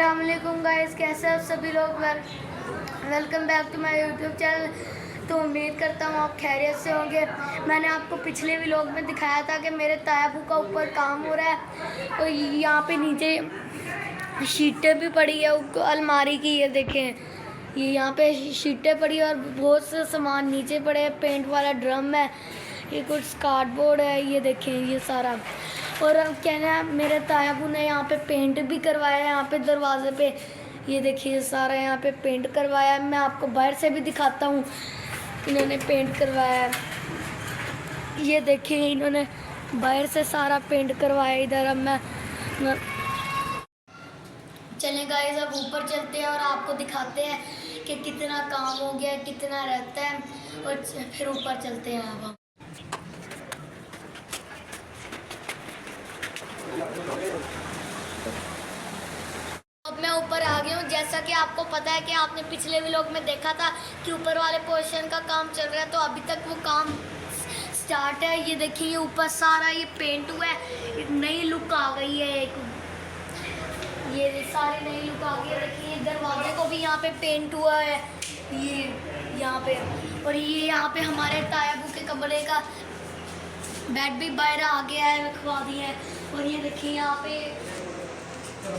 अस्सलाम वालेकुम गाइस, कैसे आप सभी लोग। Welcome back to my YouTube channel. तो उम्मीद करता हूँ आप खैरियत से होंगे। मैंने आपको पिछले व्लॉग में दिखाया था कि मेरे तायाबू का ऊपर काम हो रहा है और यहाँ पे नीचे शीटें भी पड़ी है अलमारी की। ये देखें, ये यहाँ पे शीटें पड़ी है और बहुत से सामान नीचे पड़े हैं। पेंट वाला ड्रम है, ये कुछ कार्डबोर्ड है, ये देखें ये सारा। और कहना है मेरे तायाबू ने यहाँ पे पेंट भी करवाया है, यहाँ पे दरवाजे पे ये देखिए सारा यहाँ पे पेंट करवाया है। मैं आपको बाहर से भी दिखाता हूँ, इन्होंने पेंट करवाया है। ये देखिए इन्होंने बाहर से सारा पेंट करवाया इधर। अब मैं चलें गाइस, अब ऊपर चलते हैं और आपको दिखाते हैं कि कितना काम हो गया, कितना रहता है, और फिर ऊपर चलते हैं। अब मैं ऊपर आ गई हूँ। जैसा कि आपको पता है कि आपने पिछले व्लॉग में देखा था कि ऊपर वाले पोर्शन का काम चल रहा है, तो अभी तक वो काम स्टार्ट है। ये देखिए ये ऊपर सारा ये पेंट हुआ है, एक नई लुक आ गई है। एक ये सारी नई लुक आ गई है। देखिए दरवाजे को भी यहाँ पे पेंट हुआ है, ये यहाँ पे। और ये यहाँ पे हमारे तायाबू के कमरे का बेड भी बाहर आ गया है, रखवा दिया है। और ये देखिए यहाँ पे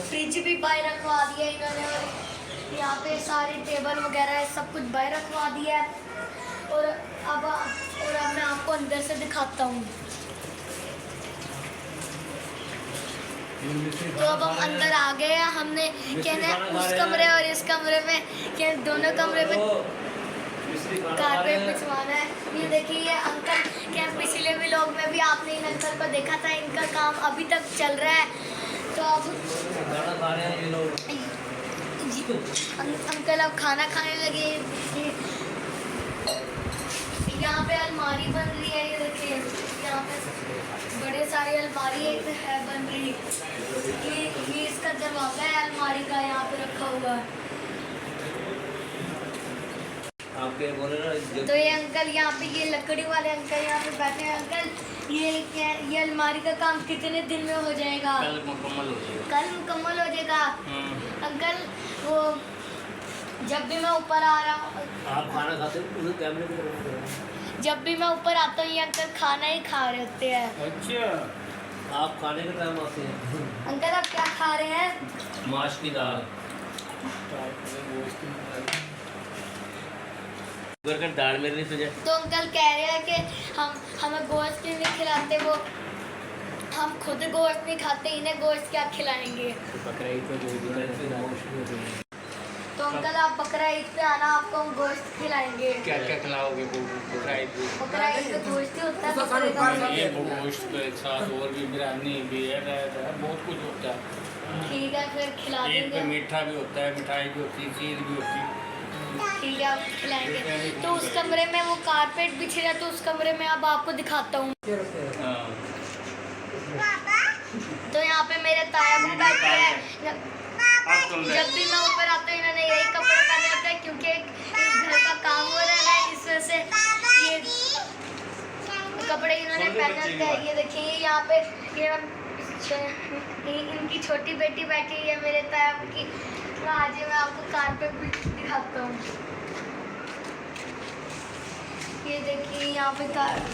फ्रिज भी बाहर रखवा दिया है इन्होंने। और यहाँ पे सारे टेबल वगैरह सब कुछ बाहर रखवा दिया है। और अब मैं आपको अंदर से दिखाता हूँ। तो अब हम अंदर आ गए हैं। हमने कहना उस कमरे और इस कमरे में क्या दोनों कमरे में कारपेट बिछवाना है। ये देखिए ये अंकल क्या पिछले व्लॉग में भी आपने इन अंकल को देखा था, इनका काम अभी तक चल रहा है। तो अब अंकल अब खाना खाने लगे। यहाँ पे अलमारी बन रही है, ये देखिए यहाँ पे बड़े सारी अलमारी है बन रही। ये इसका दरवाजा है अलमारी का, यहाँ पे रखा हुआ है। तो ये अंकल यहाँ पे ये लकड़ी वाले अंकल यहाँ पे बैठे हैं। अंकल ये अलमारी का काम कितने दिन में हो जाएगा? कल मुकम्मल हो जाएगा। कल मुकम्मल हो जाएगा। अंकल वो जब भी मैं ऊपर आ रहा हूँ, आप खाना खाते हो कैमरे पे? जब भी मैं ऊपर आता हूँ ये अंकल खाना ही खा रहे होते हैं। अच्छा, आप खाने के टाइम आते हैं? अंकल आप क्या खा रहे हैं? माश की दाल। दाल मेरे लिए तुझे। तो अंकल कह रहे हैं कि हमें गोश्त नहीं खिलाते, वो हम खुद गोश्त नहीं खाते, इन्हें गोश्त क्या खिलाएंगे? तो अंकल आप बकरा ईद पे आना, आपको हम गोश्त खिलाएंगे। क्या क्या खिलाओगे? बकरा ईद पे गोश्त ही होता है बकरे का। ये गोश्त के साथ और भी बिरयानी भी है, बहुत कुछ होता है। ठीक है फिर खिला ईद पे देंगे। मीठा भी होता है, मिठाई भी होती है, खीर भी होती है। ठीक है आप खिलाएंगे। तो उस कमरे में वो कारपेट बिछ रहा है, तो उस कमरे में अब आपको दिखाता हूँ। तो यहाँ पे मेरे तायाबू बैठे हैं। जब भी मैं ऊपर आता हूँ इन्होंने यही कपड़े पहने होते हैं, क्योंकि एक घर का काम हो रहा है, इस वजह से ये कपड़े इन्होंने पहने होते हैं। ये देखिए यहाँ पे ये इनकी छोटी बेटी बैठी है मेरे तायाबू की। तो आज मैं आपको कारपेट भी दिखाता हूँ। ये देखिए यहाँ पे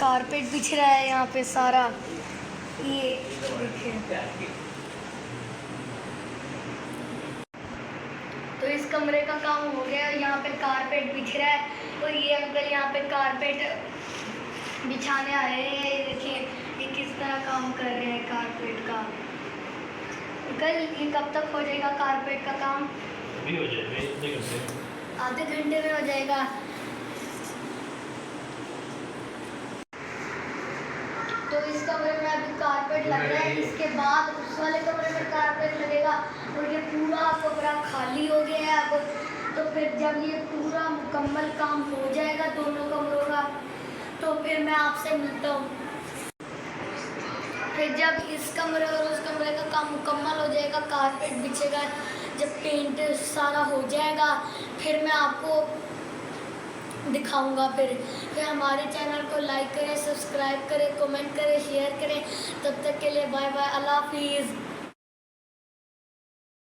कारपेट बिछ रहा है यहाँ पे सारा। ये देखिए तो इस कमरे का काम हो गया। यहाँ पे कारपेट बिछ रहा है और ये अंकल यहाँ पे कारपेट बिछाने आए हैं। ये देखिए ये किस तरह काम कर रहे हैं कारपेट का। अंकल ये कब तक हो जाएगा कारपेट का काम? अभी हो जाएगा, आधे घंटे में हो जाएगा। तो इस कमरे में अभी कारपेट लग रहा है, इसके बाद उस वाले कमरे में कारपेट लगेगा। और ये पूरा कमरा खाली हो गया है अब। तो फिर जब ये पूरा मुकम्मल काम हो जाएगा दोनों कमरों का, तो फिर मैं आपसे मिलता हूँ। फिर जब इस कमरे और उस कमरे का काम मुकम्मल हो जाएगा, कारपेट बिछेगा, जब पेंट सारा हो जाएगा, फिर मैं आपको दिखाऊंगा। फिर हमारे चैनल को लाइक करें, सब्सक्राइब करें, कमेंट करें, शेयर करें। तब तक के लिए बाय बाय, अल्लाह हाफिज़।